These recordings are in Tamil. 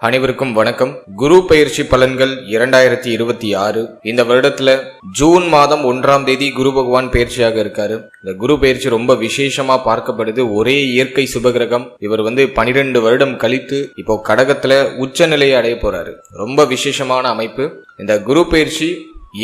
அனைவருக்கும் வணக்கம். குரு பெயர்ச்சி பலன்கள் 2026. இந்த வருடத்துல ஜூன் மாதம் 1ஆம் தேதி குரு பகவான் பெயர்ச்சியாக இருக்காரு. இந்த குரு பெயர்ச்சி ரொம்ப விசேஷமா பார்க்கப்படுது. ஒரே இயற்கை சுபகிரகம். இவர் 12 வருடம் கழித்து இப்போ கடகத்துல உச்ச நிலையை அடைய போறாரு. ரொம்ப விசேஷமான அமைப்பு. இந்த குரு பெயர்ச்சி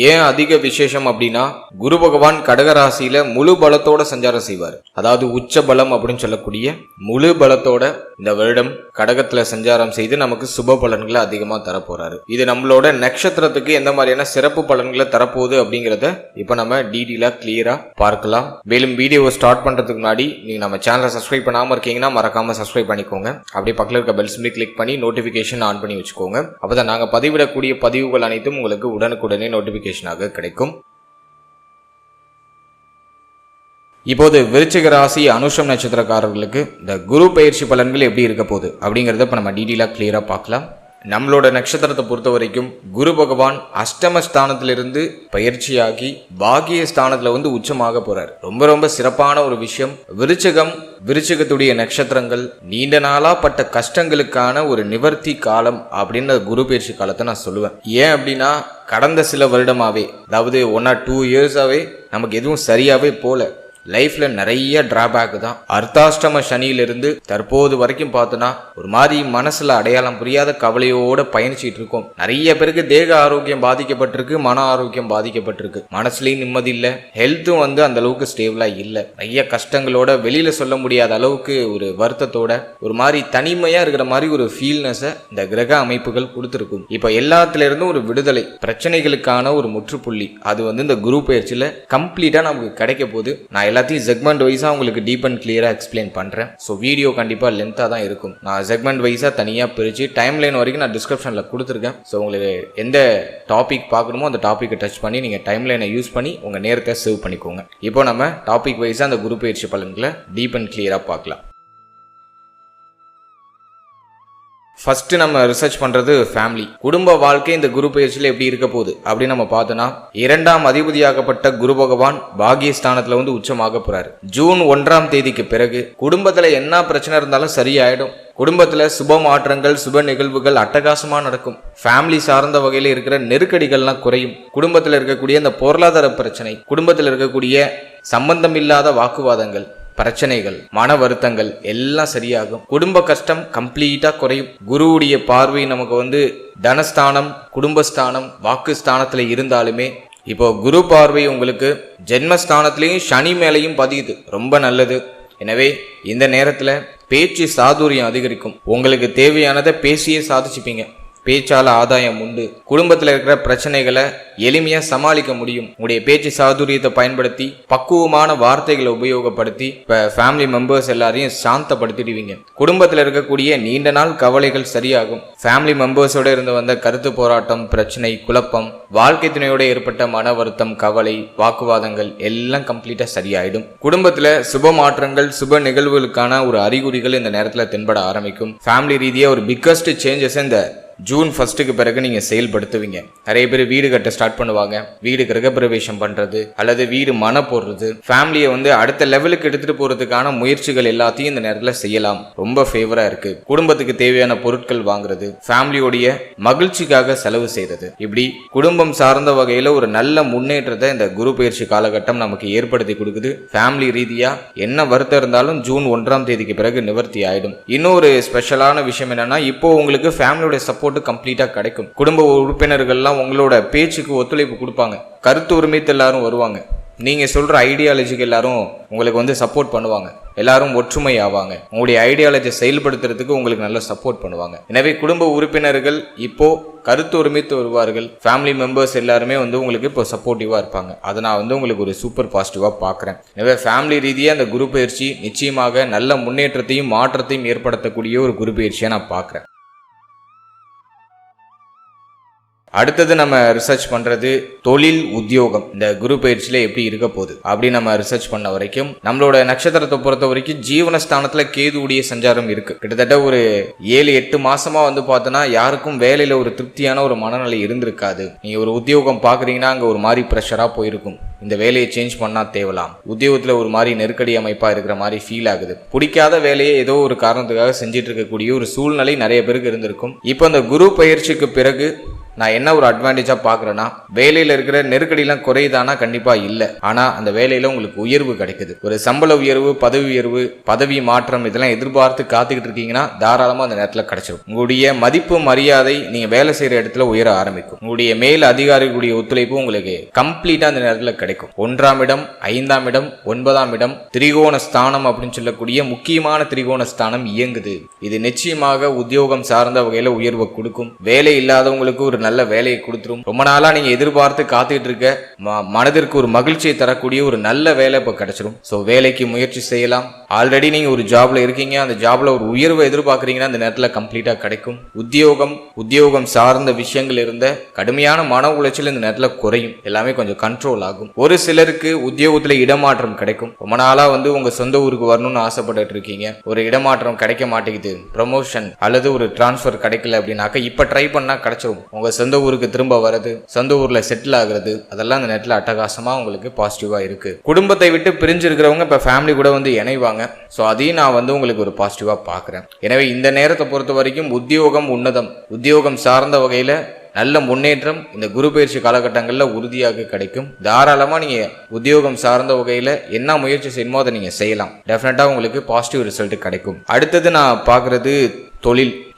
ஏன் அதிக விசேஷம் அப்படின்னா, குரு பகவான் கடகராசியில முழு பலத்தோட சஞ்சாரம் செய்வார். அதாவது உச்ச பலம் அப்படின்னு சொல்லக்கூடிய முழு பலத்தோட இந்த வருடம் கடகத்துல சஞ்சாரம் செய்து நமக்கு சுப பலன்களை அதிகமா தரப்போறாரு. இது நம்மளோட நட்சத்திரத்துக்கு எந்த மாதிரியான சிறப்பு பலன்களை தரப்போகுது அப்படிங்கறத இப்ப நம்ம டீடெயிலா கிளியரா பார்க்கலாம். மேலும் வீடியோவை ஸ்டார்ட் பண்றதுக்கு முன்னாடி நீங்க நம்ம சேனலை சப்ஸ்கிரைப் பண்ணாம இருக்கீங்கன்னா மறக்காம சப்ஸ்கிரைப் பண்ணிக்கோங்க. அப்படியே பக்கத்துல இருக்க பெல் சிம்பலை கிளிக் பண்ணி நோட்டிபிகேஷன் ஆன் பண்ணி வச்சுக்கோங்க. அப்பதான் நாங்க பதிவிடக்கூடிய பதிவுகள் அனைத்தும் உங்களுக்கு உடனுக்குடனே நோட்டிபிகேஷனாக கிடைக்கும். இப்போது விருச்சிக ராசி அனுஷம் நட்சத்திரக்காரர்களுக்கு இந்த குரு பெயர்ச்சி பலன்கள் எப்படி இருக்க போகுது அப்படிங்கறத இப்ப நம்ம டீடெயிலா கிளியரா பார்க்கலாம். நம்மளோட நட்சத்திரத்தை பொறுத்த வரைக்கும் குரு பகவான் அஷ்டம ஸ்தானத்திலிருந்து பயிற்சியாகி பாகிய ஸ்தானத்துல உச்சமாக போறார். ரொம்ப சிறப்பான ஒரு விஷயம். விருச்சிகத்துடைய நட்சத்திரங்கள் நீண்ட நாளா பட்ட கஷ்டங்களுக்கான ஒரு நிவர்த்தி காலம் அப்படின்னு குரு பெயர்ச்சி காலத்தை நான் சொல்லுவேன். ஏன் அப்படின்னா, கடந்த சில வருடமாவே, அதாவது 1 or 2 இயர்ஸாவே நமக்கு எதுவும் சரியாவே போல. லைஃப்ல நிறைய டிராபேக் தான். அர்த்தாஷ்டம சனியிலிருந்து தற்போது வரைக்கும் பார்த்தோன்னா ஒரு மாதிரி மனசுல அடையாளம் புரியாத கவலையோட பயணிச்சுட்டு இருக்கோம். நிறைய பேருக்கு தேக ஆரோக்கியம் பாதிக்கப்பட்டிருக்கு, மன ஆரோக்கியம் பாதிக்கப்பட்டிருக்கு. மனசுலயும் நிம்மதி இல்ல, ஹெல்த்தும் அந்த அளவுக்கு ஸ்டேபிளா இல்ல. நிறைய கஷ்டங்களோட வெளியில சொல்ல முடியாத அளவுக்கு ஒரு வருத்தத்தோட ஒரு மாதிரி தனிமையா இருக்கிற மாதிரி ஒரு ஃபீல்னஸ இந்த கிரக அமைப்புகள் கொடுத்துருக்கும். இப்ப எல்லாத்துல இருந்தும் ஒரு விடுதலை, பிரச்சனைகளுக்கான ஒரு முற்றுப்புள்ளி அது இந்த குரு பெயர்ச்சியில கம்ப்ளீட்டா நமக்கு கிடைக்க போகுது. நான் எல்லாத்தையும் செக்மெண்ட் வைஸா உங்களுக்கு டீப் அண்ட் கிளியரா எக்ஸ்பிளைன் பண்றேன். ஸோ வீடியோ கண்டிப்பா லென்த்தா தான் இருக்கும். நான் செக்மெண்ட் வைஸா தனியா பிரிச்சு டைம் லைன் வரைக்கும் நான் டிஸ்கிரிப்ஷன்ல கொடுத்துருக்கேன். ஸோ உங்களுக்கு எந்த டாபிக் பார்க்கணுமோ அந்த டாபிக்கை டச் பண்ணி நீங்க டைம் லைனை யூஸ் பண்ணி உங்க நேரத்தை சேவ் பண்ணிக்கோங்க. இப்போ நம்ம டாபிக் வைஸா அந்த குரு பெயர்ச்சி பலன்களை டீப் அண்ட் கிளியரா பார்க்கலாம். ஃபர்ஸ்ட் நம்ம ரிசர்ச் பண்றது ஃபேமிலி, குடும்ப வாழ்க்கை இந்த குரு பெயர்ச்சியில எப்படி இருக்க போகுது அப்படின்னு நம்ம பார்த்தோம்னா, 2ஆம் அதிபதியாகப்பட்ட குரு பகவான் பாகியஸ்தானத்துல உச்சமாக போறாரு. ஜூன் 1ஆம் தேதிக்கு பிறகு குடும்பத்துல என்ன பிரச்சனை இருந்தாலும் சரியாயிடும். குடும்பத்துல சுப மாற்றங்கள், சுப நிகழ்வுகள் அட்டகாசமா நடக்கும். ஃபேமிலி சார்ந்த வகையில இருக்கிற நெருக்கடிகள்லாம் குறையும். குடும்பத்துல இருக்கக்கூடிய இந்த பொருளாதார பிரச்சனை, குடும்பத்துல இருக்கக்கூடிய சம்பந்தம் இல்லாத வாக்குவாதங்கள், பிரச்சனைகள், மன வருத்தங்கள் எல்லாம் சரியாகும். குடும்ப கஷ்டம் கம்ப்ளீட்டா குறையும். குருவுடைய பார்வை நமக்கு தனஸ்தானம், குடும்பஸ்தானம், வாக்குஸ்தானத்துல இருந்தாலுமே இப்போ குரு பார்வை உங்களுக்கு ஜென்மஸ்தானத்திலையும் சனி மேலையும் பதியுது. ரொம்ப நல்லது. எனவே இந்த நேரத்துல பேச்சு சாதுரியம் அதிகரிக்கும். உங்களுக்கு தேவையானதை பேசியே சாதிச்சுப்பீங்க. பேச்சால ஆதாயம் உண்டு. குடும்பத்துல இருக்கிற பிரச்சனைகளை எளிமையா சமாளிக்க முடியும். உங்களுடைய பேச்சு சாதுரியத்தை பயன்படுத்தி பக்குவமான வார்த்தைகளை உபயோகப்படுத்தி இப்ப ஃபேமிலி மெம்பர்ஸ் எல்லாரையும் சாந்தப்படுத்திடுவீங்க. குடும்பத்துல இருக்கக்கூடிய நீண்ட நாள் கவலைகள் சரியாகும். ஃபேமிலி மெம்பர்ஸோட இருந்து வந்த கருத்து போராட்டம், பிரச்சனை, குழப்பம், வாழ்க்கை துணையோட ஏற்பட்ட மன வருத்தம், கவலை, வாக்குவாதங்கள் எல்லாம் கம்ப்ளீட்டா சரியாயிடும். குடும்பத்துல சுப மாற்றங்கள், சுப நிகழ்வுகளுக்கான ஒரு அறிகுறிகள் இந்த நேரத்துல தென்பட ஆரம்பிக்கும். ஃபேமிலி ரீதியா ஒரு பிக்கஸ்ட் சேஞ்சஸ் இந்த ஜூன் 1க்கு பிறகு நீங்க செயல்படுத்துவீங்க. நிறைய பேர் வீடு கட்ட ஸ்டார்ட் பண்ணுவாங்க. வீடு கிரகப்பிரவேசம் பண்றது அல்லது வீடு மன போடுறது, ஃபேமிலியை அடுத்த லெவலுக்கு எடுத்துட்டு போறதுக்கான முயற்சிகள் எல்லாத்தையும் இந்த நேரத்துல செய்யலாம். ரொம்ப ஃபேவரா இருக்கு. குடும்பத்துக்கு தேவையான பொருட்கள் வாங்குறது, ஃபேமிலியோடைய மகிழ்ச்சிக்காக செலவு செய்யறது, இப்படி குடும்பம் சார்ந்த வகையில ஒரு நல்ல முன்னேற்றத்தை இந்த குரு பெயர்ச்சி காலகட்டம் நமக்கு ஏற்படுத்தி கொடுக்குது. ஃபேமிலி ரீதியா என்ன வருத்தம் இருந்தாலும் ஜூன் 1ஆம் தேதிக்கு பிறகு நிவர்த்தி ஆயிடும். இன்னொரு ஸ்பெஷலான விஷயம் என்னன்னா, இப்போ உங்களுக்கு ஃபேமிலியோட சப்போர்ட் கம்ப்ளீட்டா கிடைக்கும். குடும்ப உறுப்பினர்கள்லாம் உங்களோட பேச்சுக்கு ஒத்துழைப்பு கொடுப்பாங்க. கருத்து உரிமைத்து எல்லாரும் வருவாங்க. நீங்க சொல்ற ஐடியாலஜிக்கு எல்லாரும் உங்களுக்கு சப்போர்ட் பண்ணுவாங்க. எல்லாரும் ஒற்றுமை ஆவாங்க. உங்களுடைய ஐடியாலஜி செயல்படுத்துறதுக்கு உங்களுக்கு நல்ல சப்போர்ட் பண்ணுவாங்க. எனவே குடும்ப உறுப்பினர்கள் இப்போ கருத்து உரிமைத்து வருவார்கள். ஃபேமிலி மெம்பர்ஸ் எல்லாருமே உங்களுக்கு இப்போ சப்போர்ட்டிவா இருப்பாங்க. அதை நான் உங்களுக்கு ஒரு சூப்பர் பாசிட்டிவா பாக்குறேன். எனவே ஃபேமிலி ரீதியா அந்த குரு பெயர்ச்சி நிச்சயமாக நல்ல முன்னேற்றத்தையும் மாற்றத்தையும் ஏற்படுத்தக்கூடிய ஒரு குரு பெயர்ச்சியா நான் பாக்குறேன். அடுத்தது நம்ம ரிசர்ச் பண்றது தொழில் உத்தியோகம் இந்த குரு பயிற்சியில எப்படி இருக்க போகுது அப்படி நம்ம ரிசர்ச் பண்ண வரைக்கும் நம்மளோட நட்சத்திரத்தை பொறுத்த வரைக்கும் ஜீவனஸ்தானத்துல கேதுவுடைய சஞ்சாரம் இருக்கு. கிட்டத்தட்ட ஒரு 7-8 மாசமா பார்த்தோன்னா யாருக்கும் வேலையில ஒரு திருப்தியான ஒரு மனநிலை இருந்திருக்காது. நீங்க ஒரு உத்தியோகம் பாக்குறீங்கன்னா அங்க ஒரு மாதிரி ப்ரெஷரா போயிருக்கும். இந்த வேலையை சேஞ்ச் பண்ணா தேவலாம், உத்தியோகத்துல ஒரு மாதிரி நெருக்கடி அமைப்பா இருக்கிற மாதிரி ஃபீல் ஆகுது. பிடிக்காத வேலையை ஏதோ ஒரு காரணத்துக்காக செஞ்சிட்டு இருக்கக்கூடிய ஒரு சூழ்நிலை நிறைய பேருக்கு இருந்திருக்கும். இப்போ இந்த குரு பயிற்சிக்கு பிறகு நான் என்ன ஒரு அட்வான்டேஜா பாக்குறேன்னா, வேலையில இருக்கிற நெருக்கடியெல்லாம் குறையுதானா? கண்டிப்பா இல்ல. ஆனா அந்த வேலையில உங்களுக்கு உயர்வு கிடைக்குது. ஒரு சம்பள உயர்வு, பதவி மாற்றம் இதெல்லாம் எதிர்பார்த்து காத்துக்கிட்டு இருக்கீங்கன்னா தாராளமா அந்த நேரத்துல கிடைச்சிடும். உங்களுடைய மதிப்பு மரியாதை நீங்க வேலை செய்யற இடத்துல உயர ஆரம்பிக்கும். உங்களுடைய மேல் அதிகாரிகளுடைய ஒத்துழைப்பு உங்களுக்கு கம்ப்ளீட்டா அந்த நேரத்துல கிடைக்கும். 1ஆம் இடம், 5ஆம் இடம், 9ஆம் இடம் திரிகோண ஸ்தானம் அப்படின்னு சொல்லக்கூடிய முக்கியமான திரிகோண ஸ்தானம் இயங்குது. இது நிச்சயமாக உத்தியோகம் சார்ந்த வகையில உயர்வை கொடுக்கும். வேலை இல்லாதவங்களுக்கு ஒரு நல்ல வேலையை கொடுத்துரும். ரொம்ப நாளா நீங்க எதிர்பார்த்து காத்துக்கிட்டு இருக்க மனதிற்கு ஒரு மகிழ்ச்சியை தரக்கூடிய ஒரு நல்ல வேலை இப்ப கிடைச்சிடும். சோ வேலைக்கு முயற்சி செய்யலாம். ஆல்ரெடி நீங்க ஒரு ஜாப்ல இருக்கீங்க, அந்த ஜாப்ல ஒரு உயர்வை எதிர்பார்க்கறீங்கன்னா அந்த நேரத்துல கம்ப்ளீட்டா கிடைக்கும். உத்தியோகம் சார்ந்த விஷயங்கள் இருந்த கடுமையான மன உளைச்சல் இந்த நேரத்துல குறையும். எல்லாமே கொஞ்சம் கண்ட்ரோல் ஆகும். ஒரு சிலருக்கு உத்தியோகத்துல இடமாற்றம் கிடைக்கும். ரொம்ப நாளா உங்க சொந்த ஊருக்கு வரணும்னு ஆசைப்பட்டு இருக்கீங்க, ஒரு இடமாற்றம் கிடைக்க மாட்டேங்குது, ப்ரமோஷன் அல்லது ஒரு டிரான்ஸ்பர் கிடைக்கல அப்படின்னாக்க இப்ப ட்ரை பண்ணா கிடைச்சிடும். உங்க சொந்த ஊருக்கு திரும்ப வர்றது, சொந்த ஊர்ல செட்டில் ஆகுறது, அதெல்லாம் அந்த நேரத்துல அட்டகாசமா உங்களுக்கு பாசிட்டிவா இருக்கு. குடும்பத்தை விட்டு பிரிஞ்சு இருக்கிறவங்க இப்ப ஃபேமிலி கூட இணைவாங்க. சோ அதையும் நான் உங்களுக்கு ஒரு பாசிட்டிவா பாக்குறேன். எனவே இந்த நேரத்தை பொறுத்த வரைக்கும் உத்தியோகம் உன்னதம், உத்தியோகம் சார்ந்த வகையில நல்ல முன்னேற்றம் இந்த குரு பயிற்சி காலகட்டங்களில் உறுதியாக கிடைக்கும். தாராளமா நீங்க உத்தியோகம் சார்ந்த வகையில என்ன முயற்சி செய்யணுமோ அதை நீங்க செய்யலாம். டெஃபினட்டா உங்களுக்கு பாசிட்டிவ் ரிசல்ட் கிடைக்கும். அடுத்தது நான் பாக்குறது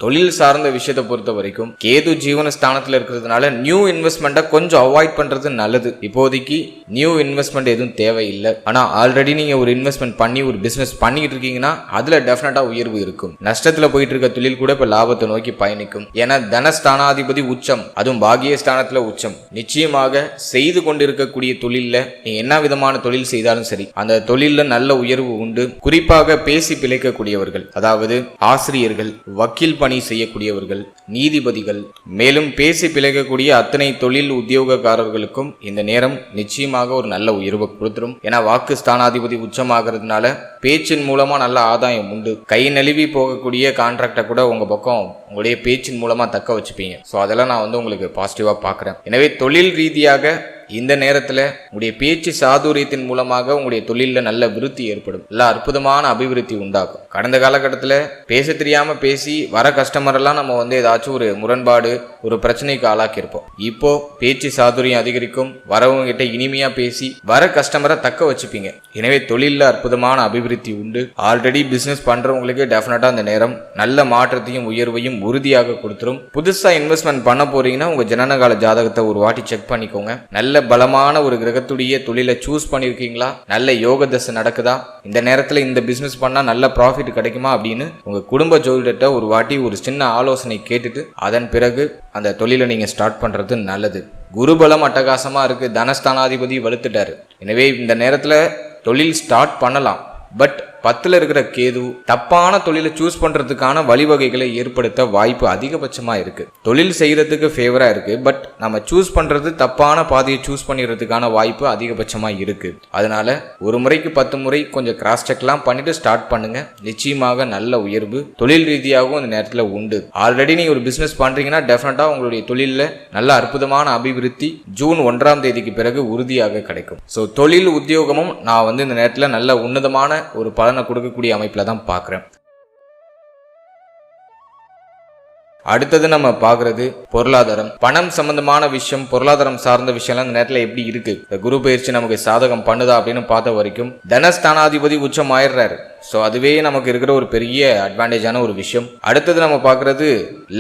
தொழில் சார்ந்த விஷயத்தை பொறுத்த வரைக்கும் கேது ஜீவனஸ்தானத்துல இருக்கிறதுனால நியூ இன்வெஸ்ட்மெண்ட்டை கொஞ்சம் அவாய்ட் பண்றது நல்லது. இப்போதைக்கு நியூ இன்வெஸ்ட்மெண்ட் எதுவும் தேவையில்லை. ஆனா ஆல்ரெடி நீங்க ஒரு இன்வெஸ்ட்மெண்ட் பண்ணி ஒரு பிசினஸ் பண்ணிட்டு இருக்கீங்கன்னா அதுல டெஃபினட்டா உயர்வு இருக்கும். நஷ்டத்துல போயிட்டு இருக்க தொழில் கூட இப்ப லாபத்தை நோக்கி பயணிக்கும். ஏன்னா தனஸ்தானாதிபதி உச்சம், அதுவும் பாகியஸ்தானத்துல உச்சம். நிச்சயமாக செய்து கொண்டிருக்கக்கூடிய தொழில்ல நீங்க என்ன விதமான தொழில் செய்தாலும் சரி அந்த தொழில்ல நல்ல உயர்வு உண்டு. குறிப்பாக பேசி பிழைக்கக்கூடியவர்கள், அதாவது ஆசிரியர்கள், வக்கீல் பணி செய்யக்கூடியவர்கள், நீதிபதிகள், மேலும் பேசி பிழைக்கக்கூடிய அத்தனை தொழில் உத்தியோகக்காரர்களுக்கும் இந்த நேரம் நிச்சயமாக ஒரு நல்ல உயர்வை கொடுத்துரும். ஏன்னா வாக்கு ஸ்தானாதிபதி உச்சமாகிறதுனால பேச்சின் மூலமா நல்ல ஆதாயம் உண்டு. கை நழுவி போகக்கூடிய கான்ட்ராக்டை கூட உங்க பக்கம் உங்களுடைய பேச்சின் மூலமா தக்க வச்சுப்பீங்க. ஸோ அதெல்லாம் நான் உங்களுக்கு பாசிட்டிவா பார்க்குறேன். எனவே தொழில் ரீதியாக இந்த நேரத்துல உங்களுடைய பேச்சு சாதுரியத்தின் மூலமாக உங்களுடைய தொழில நல்ல விருத்தி ஏற்படும். நல்ல அற்புதமான அபிவிருத்தி உண்டாகும். கடந்த காலகட்டத்துல பேச தெரியாம பேசி வர கஸ்டமர் எல்லாம் நம்ம ஏதாச்சும் ஒரு முரண்பாடு, ஒரு பிரச்சனைக்கு ஆளாக்கி இருப்போம். இப்போ பேச்சு சாதுரியம் அதிகரிக்கும். வரவங்க கிட்ட இனிமையா பேசி வர கஸ்டமரை தக்க வச்சுப்பீங்க. எனவே தொழில அற்புதமான அபிவிருத்தி உண்டு. ஆல்ரெடி பிசினஸ் பண்றவங்களுக்கு டெஃபினட்டா அந்த நேரம் நல்ல மாற்றத்தையும் உயர்வையும் உறுதியாக கொடுத்துரும். புதுசா இன்வெஸ்ட்மெண்ட் பண்ண போறீங்கன்னா உங்க ஜனனகால ஜாதகத்தை ஒரு வாட்டி செக் பண்ணிக்கோங்க. நல்ல பலமான ஒரு கிரகத்துடைய தொழிலை சூஸ் பண்ணிருக்கீங்களா, நல்ல யோக தசை நடக்குதா, இந்த நேரத்துல இந்த பிசினஸ் பண்ணா நல்ல ப்ராஃபிட் கிடைக்குமா அப்படின்னு உங்க குடும்ப ஜோதிடத்தை ஒரு வாட்டி ஒரு சின்ன ஆலோசனை கேட்டுட்டு அதன் பிறகு அந்த தொழிலை நீங்க ஸ்டார்ட் பண்றது நல்லது. குருபலம் அட்டகாசமா இருக்கு, தனஸ்தானாதிபதி வலுத்துட்டாரு. எனவே இந்த நேரத்துல தொழில் ஸ்டார்ட் பண்ணலாம். பட் 10ல் இருக்கிற கேது தப்பான தொழிலை சூஸ் பண்றதுக்கான வழிவகைகளை ஏற்படுத்த வாய்ப்பு அதிகபட்சமா இருக்கு. தொழில் செய்யறதுக்கு ஃபேவரா இருக்கு, பட் நம்ம சூஸ் பண்றது தப்பான பாதையை சூஸ் பண்ணிடுறதுக்கான வாய்ப்பு அதிகபட்சமா இருக்கு. அதனால ஒரு முறைக்கு 10 முறை கொஞ்சம் கிராஸ் செக்லாம் பண்ணிட்டு ஸ்டார்ட் பண்ணுங்க. நிச்சயமாக நல்ல உயர்வு தொழில் ரீதியாகவும் இந்த நேரத்துல உண்டு. ஆல்ரெடி நீங்க ஒரு பிசினஸ் பண்றீங்கன்னா டெஃபினட்டா உங்களுடைய தொழில நல்ல அற்புதமான அபிவிருத்தி ஜூன் 1ஆம் தேதிக்கு பிறகு உறுதியாக கிடைக்கும். ஸோ தொழில் உத்தியோகமும் நான் இந்த நேரத்துல நல்ல உன்னதமான ஒரு பலனை கொடுக்கக்கூடிய அமைப்புல தான் பார்க்கிறேன். அடுத்தது நம்ம பாக்குறது பொருளாதாரம், பணம் சம்பந்தமான விஷயம், பொருளாதாரம் சார்ந்த விஷயம்லாம் இந்த நேரத்துல எப்படி இருக்கு, குரு பயிற்சி நமக்கு சாதகம் பண்ணுதா அப்படின்னு பார்த்த வரைக்கும் தனஸ்தானாதிபதி உச்சம் ஆயிடுறாரு. ஸோ அதுவே நமக்கு இருக்கிற ஒரு பெரிய அட்வான்டேஜான ஒரு விஷயம். அடுத்தது நம்ம பார்க்கறது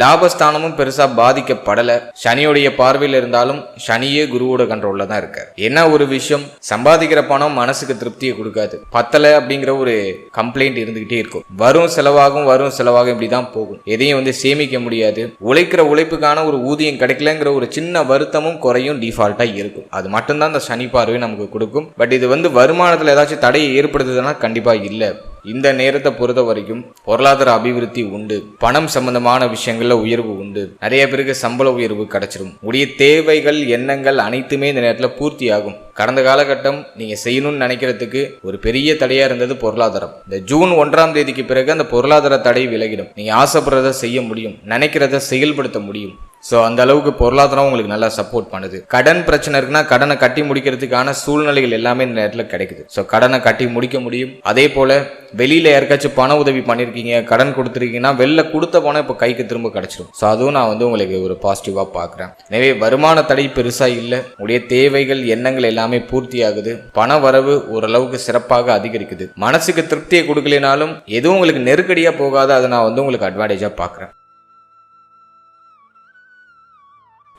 லாபஸ்தானமும் பெருசா பாதிக்கப்படலை. சனியோடைய பார்வையில் இருந்தாலும் சனியே குருவோட கண்ட்ரோல்ல தான் இருக்காரு. என்ன ஒரு விஷயம், சம்பாதிக்கிற பணம் மனசுக்கு திருப்தியை கொடுக்காது. பத்தலை அப்படிங்கிற ஒரு கம்ப்ளைண்ட் இருந்துகிட்டே இருக்கும். வரும் செலவாகும் இப்படிதான் போகும். எதையும் சேமிக்க முடியாது. உழைக்கிற உழைப்புக்கான ஒரு ஊதியம் கிடைக்கலங்கிற ஒரு சின்ன வருத்தமும் குறையும் டிஃபால்ட்டா இருக்கும். அது மட்டும்தான் இந்த சனி பார்வை நமக்கு கொடுக்கும். பட் இது வருமானத்துல ஏதாச்சும் தடையை ஏற்படுத்துதுன்னா கண்டிப்பா இல்லை. இந்த நேரத்தை பொறுத்த வரைக்கும் பொருளாதார அபிவிருத்தி உண்டு, பணம் சம்பந்தமான விஷயங்கள்ல உயர்வு உண்டு, நிறைய பேருக்கு சம்பள உயர்வு கிடைச்சிடும், உடைய தேவைகள் எண்ணங்கள் அனைத்துமே இந்த நேரத்தில் பூர்த்தி ஆகும். கடந்த காலகட்டம் நீங்க செய்யணும்னு நினைக்கிறதுக்கு ஒரு பெரிய தடையா இருந்தது பொருளாதாரம். இந்த ஜூன் 1ஆம் தேதிக்கு பிறகு அந்த பொருளாதார தடை விலகிடும். நீங்க ஆசைப்படுறத செய்ய முடியும், நினைக்கிறத செயல்படுத்த முடியும். ஸோ அந்த அளவுக்கு பொருளாதாரம் உங்களுக்கு நல்லா சப்போர்ட் பண்ணுது. கடன் பிரச்சனை இருக்குன்னா கடனை கட்டி முடிக்கிறதுக்கான சூழ்நிலைகள் எல்லாமே இந்த நேரத்தில் கிடைக்குது. ஸோ கடனை கட்டி முடிக்க முடியும். அதே போல வெளியில யாருக்காச்சும் பண உதவி பண்ணிருக்கீங்க, கடன் கொடுத்துருக்கீங்கன்னா வெளில கொடுத்த பணம் இப்போ கைக்கு திரும்ப கிடைச்சிடும். ஸோ அதுவும் நான் உங்களுக்கு ஒரு பாசிட்டிவா பார்க்குறேன். எனவே வருமான தடை பெருசா இல்லை, உடைய தேவைகள் எண்ணங்கள் எல்லாமே பூர்த்தி ஆகுது, பண வரவு ஓரளவுக்கு சிறப்பாக அதிகரிக்குது. மனசுக்கு திருப்தியை கொடுக்கலனாலும் எதுவும் உங்களுக்கு நெருக்கடியா போகாத, அதை நான் உங்களுக்கு அட்வான்டேஜா பார்க்குறேன்.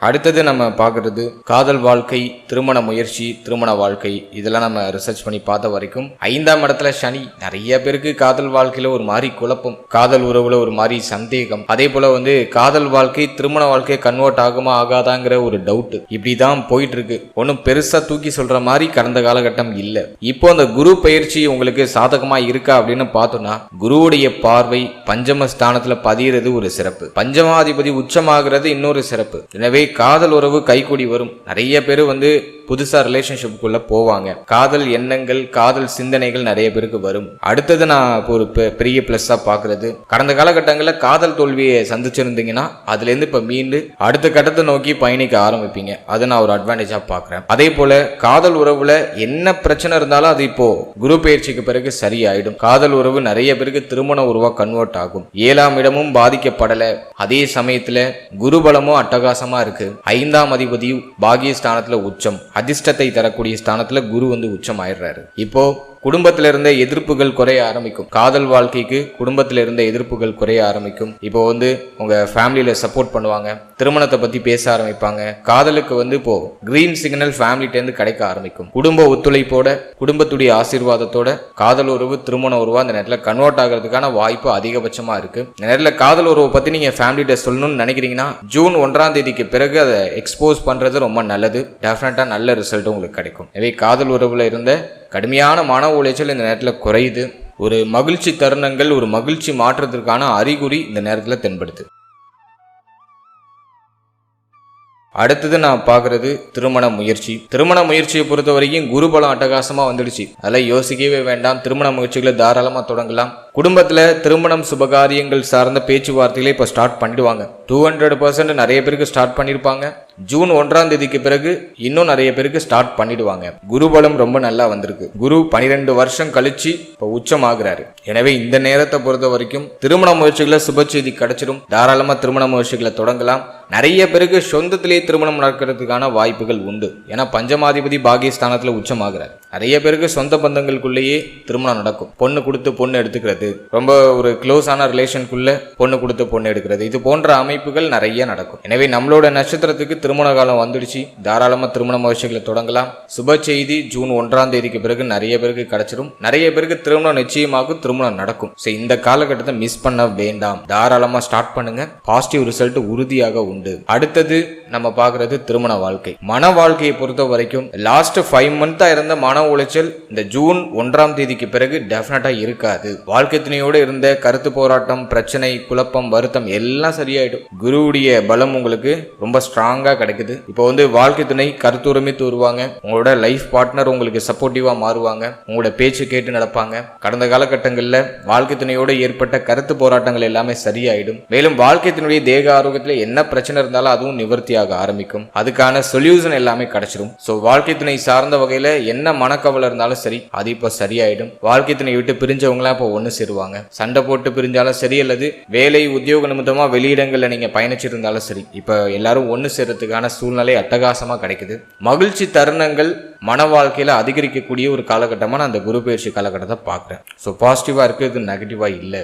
அடுத்தது நம்ம பார்க்கறது காதல் வாழ்க்கை, திருமண முயற்சி, திருமண வாழ்க்கை. இதெல்லாம் நம்ம ரிசர்ச் பண்ணி பார்த்த வரைக்கும் 5ஆம் இடத்துல சனி. நிறைய பேருக்கு காதல் வாழ்க்கையில ஒரு மாதிரி குழப்பம், காதல் உறவுல ஒரு மாதிரி சந்தேகம், அதே போல காதல் வாழ்க்கை திருமண வாழ்க்கை கன்வெர்ட் ஆகுமா ஆகாதாங்கிற ஒரு டவுட். இப்படிதான் போயிட்டு இருக்கு. ஒன்னும் பெருசா தூக்கி சொல்ற மாதிரி கடந்த காலகட்டம் இல்ல. இப்போ அந்த குரு பயிற்சி உங்களுக்கு சாதகமா இருக்கா அப்படின்னு பார்த்தோம்னா, குருவுடைய பார்வை பஞ்சம ஸ்தானத்துல பதிகிறது ஒரு சிறப்பு, பஞ்சமாதிபதி உச்சமாகிறது இன்னொரு சிறப்பு. எனவே காதல் உறவு கைகூடி வரும். நிறைய பேர் புதுசா ரிலேஷன்ஷிப்புக்குள்ள போவாங்க. காதல் எண்ணங்கள், காதல் சிந்தனைகள் நிறைய பேருக்கு வரும். அடுத்தது நான் இப்போ ஒரு பெரிய பிளஸ்ஸா பாக்குறது, கடந்த காலகட்டங்களில் காதல் தோல்வியை சந்திச்சிருந்தீங்கன்னா அதுல இருந்து இப்ப மீண்டு அடுத்த கட்டத்தை நோக்கி பயணிக்க ஆரம்பிப்பீங்க. அதை நான் ஒரு அட்வான்டேஜா பாக்குறேன். அதே போல காதல் உறவுல என்ன பிரச்சனை இருந்தாலும் அது இப்போ குரு பயிற்சிக்கு பிறகு சரியாயிடும். காதல் உறவு நிறைய பேருக்கு திருமண உறவா கன்வெர்ட் ஆகும். 7ஆம் இடமும் பாதிக்கப்படல, அதே சமயத்துல குருபலமும் அட்டகாசமா இருக்கு. 5ஆம் அதிபதியும் பாகியஸ்தானத்துல உச்சம், அதிர்ஷ்டத்தை தரக்கூடிய ஸ்தானத்துல குரு உச்சம் ஆயிடுறாரு. இப்போ குடும்பத்தில இருந்த எதிர்ப்புகள் குறைய ஆரம்பிக்கும். காதல் வாழ்க்கைக்கு குடும்பத்தில இருந்த எதிர்ப்புகள் குறைய ஆரம்பிக்கும். இப்போ உங்க ஃபேமிலியில சப்போர்ட் பண்ணுவாங்க, திருமணத்தை பத்தி பேச ஆரம்பிப்பாங்க. காதலுக்கு இப்போ கிரீன் சிக்னல் ஃபேமிலிட்டேருந்து கிடைக்க ஆரம்பிக்கும். குடும்ப ஒத்துழைப்போட, குடும்பத்துடைய ஆசீர்வாதத்தோட காதல் உறவு திருமண உறவா அந்த நேரத்தில் கன்வெர்ட் ஆகிறதுக்கான வாய்ப்பு அதிகபட்சமா இருக்கு. இந்த நேரத்தில் காதல் உறவை பத்தி நீங்க ஃபேமிலிட்ட சொல்லணும்னு நினைக்கிறீங்கன்னா ஜூன் 1ஆம் தேதிக்கு பிறகு அதை எக்ஸ்போஸ் பண்றது ரொம்ப நல்லது. டெஃபினட்டா நல்ல ரிசல்ட் உங்களுக்கு கிடைக்கும். எனவே காதல் உறவுல இருந்த கடுமையான மன உளைச்சல் இந்த நேரத்தில் குறையுது. ஒரு மகிழ்ச்சி தருணங்கள், ஒரு மகிழ்ச்சி மாற்றத்திற்கான அறிகுறி இந்த நேரத்தில் தென்படுது. அடுத்தது நான் பார்க்கறது திருமண முயற்சி. திருமண முயற்சியை பொறுத்த வரைக்கும் குருபலம் அட்டகாசமா வந்துடுச்சு. அதெல்லாம் யோசிக்கவே வேண்டாம். திருமண முயற்சிகளை தாராளமா தொடங்கலாம். குடும்பத்துல திருமணம் சுபகாரியங்கள் சார்ந்த பேச்சுவார்த்தைகளை இப்ப ஸ்டார்ட் பண்ணிடுவாங்க. 200% நிறைய பேருக்கு ஸ்டார்ட் பண்ணிருப்பாங்க. ஜூன் 1ஆம் தேதிக்கு பிறகு இன்னும் நிறைய பேருக்கு ஸ்டார்ட் பண்ணிடுவாங்க. குருபலம் ரொம்ப நல்லா வந்திருக்கு. குரு 12 வருஷம் கழிச்சு இப்ப உச்சம் ஆகுறாரு. எனவே இந்த நேரத்தை பொறுத்த வரைக்கும் திருமண முயற்சிகளை சுப செய்தி கிடைச்சிடும். தாராளமா திருமண முயற்சிகளை தொடங்கலாம். நிறைய பேருக்கு சொந்தத்திலேயே திருமணம் நடக்கிறதுக்கான வாய்ப்புகள் உண்டு. ஏன்னா பஞ்சமாதிபதி பாகியஸ்தானத்துல உச்சம் ஆகுறாரு. நிறைய பேருக்கு சொந்த பந்தங்களுக்குள்ளேயே திருமணம் நடக்கும். பொண்ணு கொடுத்து பொண்ணு எடுத்துக்கிறது, ரொம்ப ஒரு க்ளோஸான ரிலேஷனுக்குள்ள பொண்ணு கொடுத்து பொண்ணு எடுக்கிறது, இது போன்ற அமைப்புகள் நிறைய நடக்கும். எனவே நம்மளோட நட்சத்திரத்துக்கு திருமண காலம் வந்துடுச்சு. தாராளமா திருமண முயற்சிகளை தொடங்கலாம். சுப செய்தி ஜூன் 1ஆம் தேதிக்கு பிறகு நிறைய பேருக்கு கிடைச்சிடும். நிறைய பேருக்கு திருமணம் நிச்சயமாகும், திருமணம் நடக்கும். இந்த காலகட்டத்தை மிஸ் பண்ண வேண்டாம். தாராளமா ஸ்டார்ட் பண்ணுங்க. பாசிட்டிவ் ரிசல்ட் உறுதியாக உண்டு. அடுத்தது நம்ம பார்க்கறது திருமண வாழ்க்கை. மன வாழ்க்கையை பொறுத்த வரைக்கும் லாஸ்ட் 5 மந்த்தா இருந்த மன உளைச்சல் இந்த ஜூன் 1ஆம் தேதிக்கு பிறகு டெஃபினட்டா இருக்காது. வாழ்க்கை துணையோடு இருந்த கருத்து போராட்டம், பிரச்சனை, குழப்பம், வருத்தம் எல்லாம் சரியாயிடும். குருவுடைய பலம் உங்களுக்கு ரொம்ப ஸ்ட்ராங்கா கிடைக்குது. இப்போ வாழ்க்கை துணை கருத்துரிமைத்து வருவாங்க. உங்களோட லைஃப் பார்ட்னர் உங்களுக்கு சப்போர்ட்டிவா மாறுவாங்க. உங்களோட பேச்சு கேட்டு நடப்பாங்க. கடந்த காலகட்டங்களில் வாழ்க்கை துணையோடு ஏற்பட்ட கருத்து போராட்டங்கள் எல்லாமே சரியாயிடும். மேலும் வாழ்க்கை துணையுடைய தேக ஆரோக்கியத்தில் என்ன பிரச்சனை இருந்தாலும் அதுவும் நிவர்த்தியாக ஆரம்பிக்கும். அதுக்கான சொல்யூஷன் எல்லாமே கிடைச்சிடும். சோ வாழ்க்கை துணை சார்ந்த வகையில என்ன மனக்கவலை இருந்தாலும் சரி, அது இப்ப சரியாயிடும். வாழ்க்கை துணை விட்டு பிரிஞ்சவங்களா இப்ப ஒண்ணு சேருவாங்க. சண்டை போட்டு பிரிஞ்சாலும் சரி, அல்லது வேலை உத்தியோக நிமித்தமா வெளியிடங்கள்ல நீங்க பயணிச்சிருந்தாலும் சரி, இப்ப எல்லாரும் ஒண்ணு சேர்றதுக்கான சூழ்நிலை அட்டகாசமா கிடைக்குது. மகிழ்ச்சி தருணங்கள் மன வாழ்க்கையில அதிகரிக்கக்கூடிய ஒரு காலகட்டமா நான் அந்த குரு பயிற்சி காலகட்டத்தை பாக்குறேன். சோ பாசிட்டிவா இருக்கு, இது நெகட்டிவா இல்லை.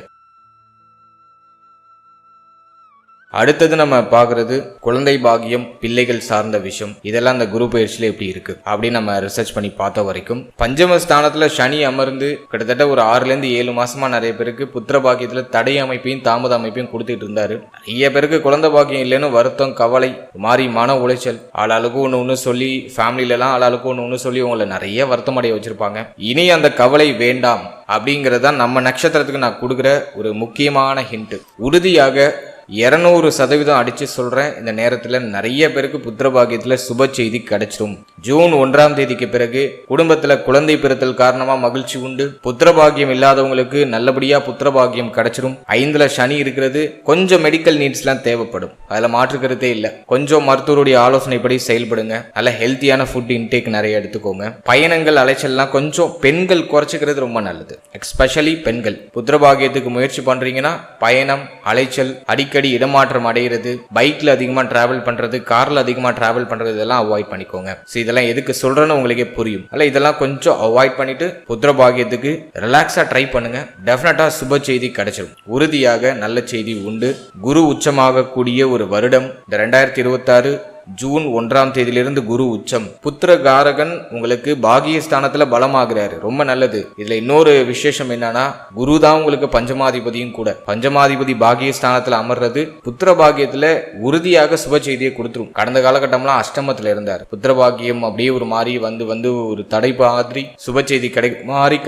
அடுத்தது நம்ம பார்க்கறது குழந்தை பாகியம், பிள்ளைகள் சார்ந்த விஷயம். இதெல்லாம் அந்த குரு பயிற்சியில எப்படி இருக்கு அப்படின்னு நம்ம ரிசர்ச் பண்ணி பார்த்த வரைக்கும், பஞ்சம ஸ்தானத்துல சனி அமர்ந்து கிட்டத்தட்ட ஒரு 6 to 7 மாசமா நிறைய பேருக்கு புத்திர பாக்கியத்துல தடை அமைப்பையும் தாமத அமைப்பையும் கொடுத்துட்டு இருந்தாரு. நிறைய பேருக்கு குழந்தை பாக்கியம் இல்லைன்னு வருத்தம், கவலை, மாறி மன உளைச்சல், ஆளாளுக்கு ஒன்று சொல்லி ஃபேமிலில எல்லாம் ஆளாளுக்கு ஒன்று சொல்லி உங்களை நிறைய வருத்தம் அடைய வச்சிருப்பாங்க. இனி அந்த கவலை வேண்டாம் அப்படிங்கறதான் நம்ம நட்சத்திரத்துக்கு நான் கொடுக்குற ஒரு முக்கியமான ஹிண்ட். உறுதியாக 200% அடிச்சு சொல்றேன், இந்த நேரத்துல நிறைய பேருக்கு புத்திர பாக்கியத்துல சுப செய்தி கிடைச்சிடும். ஜூன் 1 பிறகு குடும்பத்துல குழந்தை பிறத்தல் காரணமா மகிழ்ச்சி உண்டு. புத்திர பாக்கியம் இல்லாதவங்களுக்கு நல்லபடியா புத்திர பாக்கியம் கிடைச்சிடும். 5ல சனி இருக்கிறது, கொஞ்சம் மெடிக்கல் நீட்ஸ் எல்லாம் தேவைப்படும், அதுல மாற்றுக்கிறதே இல்லை. கொஞ்சம் மருத்துவருடைய ஆலோசனைப்படி செயல்படுங்க. நல்ல ஹெல்த்தியான ஃபுட் இன்டேக் நிறைய எடுத்துக்கோங்க. பயணங்கள், அலைச்சல்லாம் கொஞ்சம் பெண்கள் குறைச்சிக்கிறது ரொம்ப நல்லது. எஸ்பெஷலி பெண்கள் புத்திர பாக்கியத்துக்கு முயற்சி பண்றீங்கன்னா பயணம், அலைச்சல், அடிக்கடி இடமாற்றம் அடைகிறது, பைக்ல அதிகமா டிராவல் பண்றது, கார்ல அதிகமா டிராவல் பண்றது, இதெல்லாம் அவாய்ட் பண்ணிக்கோங்க. இதெல்லாம் எதுக்கு சொல்றேன்னு உங்களுக்கே புரியும். அல்ல இதெல்லாம் கொஞ்சம் அவாய்ட் பண்ணிட்டு புத்திர பாக்கியத்துக்கு ரிலாக்ஸா ட்ரை பண்ணுங்க. டெஃபினட்டா சுப செய்தி கிடைச்சிடும். உறுதியாக நல்ல செய்தி உண்டு. குரு உச்சமாக கூடிய ஒரு வருடம் இந்த 2026 ஜூன் 1 குரு உச்சம். புத்திரகாரகன் உங்களுக்கு பாகியஸ்தானத்துல பலமாகிறாரு, ரொம்ப நல்லது. இதுல இன்னொரு விசேஷம் என்னன்னா, குரு தான் உங்களுக்கு பஞ்சமாதிபதியும் கூட. பஞ்சமாதிபதி பாகியஸ்தானத்துல அமர்றது புத்திர பாகியத்துல உறுதியாக சுப செய்தியை கொடுத்துரும். கடந்த காலகட்டம்லாம் அஷ்டமத்துல இருந்தார். புத்திர பாகியம் அப்படியே ஒரு மாதிரி வந்து ஒரு தடை மாதிரி சுப செய்தி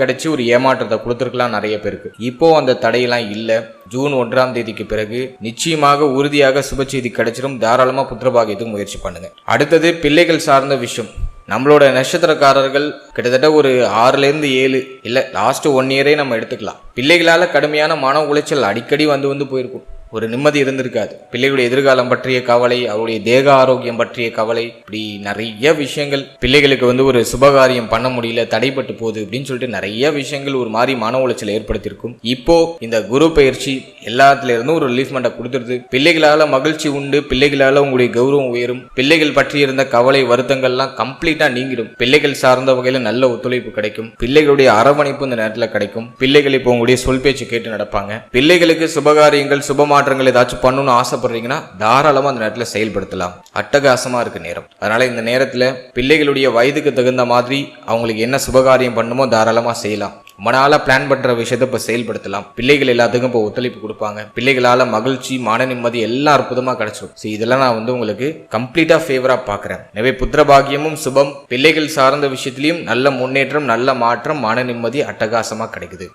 கிடைச்சு ஒரு ஏமாற்றத்தை கொடுத்துருக்கலாம் நிறைய பேருக்கு. இப்போ அந்த தடையெல்லாம் இல்ல. ஜூன் 1 பிறகு நிச்சயமாக உறுதியாக சுப செய்தி கிடைச்சிடும். தாராளமா புத்திர பாகியத்துக்கு முயற்சி பண்ணுங்க. அடுத்தது பிள்ளைகள் சார்ந்த விஷயம். நம்மளோட நட்சத்திரக்காரர்கள் கிட்டத்தட்ட ஒரு 6 to 7 இல்ல லாஸ்ட் 1 year நம்ம எடுத்துக்கலாம். பிள்ளைகளால கடுமையான மன உளைச்சல் அடிக்கடி வந்து போயிருக்கும். ஒரு நிம்மதி இருந்திருக்காது. பிள்ளைகளுடைய எதிர்காலம் பற்றிய கவலை, அவருடைய தேக ஆரோக்கியம் பற்றிய கவலை, இப்படி நிறைய விஷயங்கள். பிள்ளைகளுக்கு ஒரு சுபகாரியம் பண்ண முடியல, தடைப்பட்டு போகுது அப்படின்னு சொல்லிட்டு நிறைய விஷயங்கள் ஒரு மாதிரி மன உளைச்சல் ஏற்படுத்தியிருக்கும். இப்போ இந்த குரு பயிற்சி எல்லாத்துல இருந்தும் ஒரு ரிலீஃப்மெண்ட்டை கொடுத்துருது. பிள்ளைகளால மகிழ்ச்சி உண்டு. பிள்ளைகளால உங்களுடைய கௌரவம் உயரும். பிள்ளைகள் பற்றி இருந்த கவலை, வருத்தங்கள்லாம் கம்ப்ளீட்டா நீங்கிடும். பிள்ளைகள் சார்ந்த வகையில நல்ல ஒத்துழைப்பு கிடைக்கும். பிள்ளைகளுடைய அரவணைப்பு இந்த நேரத்தில் கிடைக்கும். பிள்ளைகள் இப்போ உங்களுடைய சொல் பேச்சு கேட்டு நடப்பாங்க. பிள்ளைகளுக்கு சுபகாரியங்கள், சுபமா மாற்றங்கள் ஏதாச்சும் பண்ணணும்னு ஆசைப்படுறீங்கன்னா தாராளமா அந்த நேரத்தில் செயல்படுத்தலாம். அட்டகாசமா இருக்கு நேரம். அதனால இந்த நேரத்துல பிள்ளைகளுடைய வயதுக்கு தகுந்த மாதிரி அவங்களுக்கு என்ன சுபகாரியம் பண்ணணுமோ தாராளமா செய்யலாம். மனால பிளான் பண்ற விஷயத்தை இப்ப செயல்படுத்தலாம். பிள்ளைகள் எல்லாத்துக்கும் இப்போ ஒத்துழைப்பு கொடுப்பாங்க. பிள்ளைகளால மகிழ்ச்சி, மன நிம்மதி எல்லாம் அற்புதமா கிடைச்சிடும். இதெல்லாம் நான் உங்களுக்கு கம்ப்ளீட்டா ஃபேவரா பாக்குறேன். எனவே புத்திர பாகியமும் சுபம், பிள்ளைகள் சார்ந்த விஷயத்திலையும் நல்ல முன்னேற்றம், நல்ல மாற்றம், மன நிம்மதி அட்டகாசமா கிடைக்குது.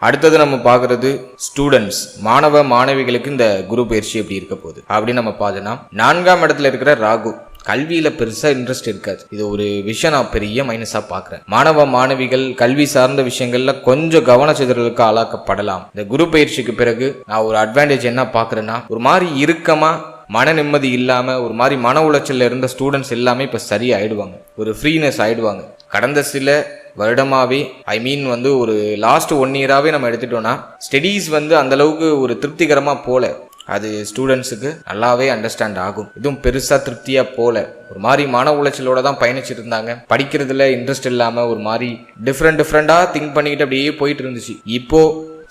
அடுத்தது நம்ம பார்க்கறது ஸ்டூடெண்ட்ஸ், மாணவ மாணவிகளுக்கு இந்த குரு பயிற்சி எப்படி இருக்க போகுது அப்படின்னு நம்ம பார்த்தோம்னா, 4ஆம் இடத்துல இருக்கிற ராகு கல்வியில பெருசா இன்ட்ரெஸ்ட் இருக்காது. இது ஒரு விஷயம் நான் பெரிய மைனஸா பாக்குறேன். மாணவ மாணவிகள் கல்வி சார்ந்த விஷயங்கள்ல கொஞ்சம் கவனச்சிதறலுக்கு ஆளாக்கப்படலாம். இந்த குரு பயிற்சிக்கு பிறகு நான் ஒரு அட்வான்டேஜ் என்ன பாக்குறேன்னா, ஒரு மாதிரி இறுக்கமா மன நிம்மதி இல்லாம ஒரு மாதிரி மன உளைச்சல்ல இருந்த ஸ்டூடெண்ட்ஸ் எல்லாமே இப்ப சரியா ஆயிடுவாங்க. ஒரு ஃப்ரீனஸ் ஆயிடுவாங்க. கடந்த சில வருடமாவே ஒரு லாஸ்ட் 1 year நம்ம எடுத்துட்டோம்னா ஸ்டடீஸ் அந்த அளவுக்கு ஒரு திருப்திகரமா போல. அது ஸ்டூடெண்ட்ஸுக்கு நல்லாவே அண்டர்ஸ்டாண்ட் ஆகும். இதுவும் பெருசா திருப்தியா போல, ஒரு மாதிரி மன உளைச்சலோட தான் பயணிச்சுட்டு இருந்தாங்க. படிக்கிறதுல இன்ட்ரெஸ்ட் இல்லாம ஒரு மாதிரி டிஃப்ரெண்டா திங்க் பண்ணிக்கிட்டு அப்படியே போயிட்டு இருந்துச்சு. இப்போ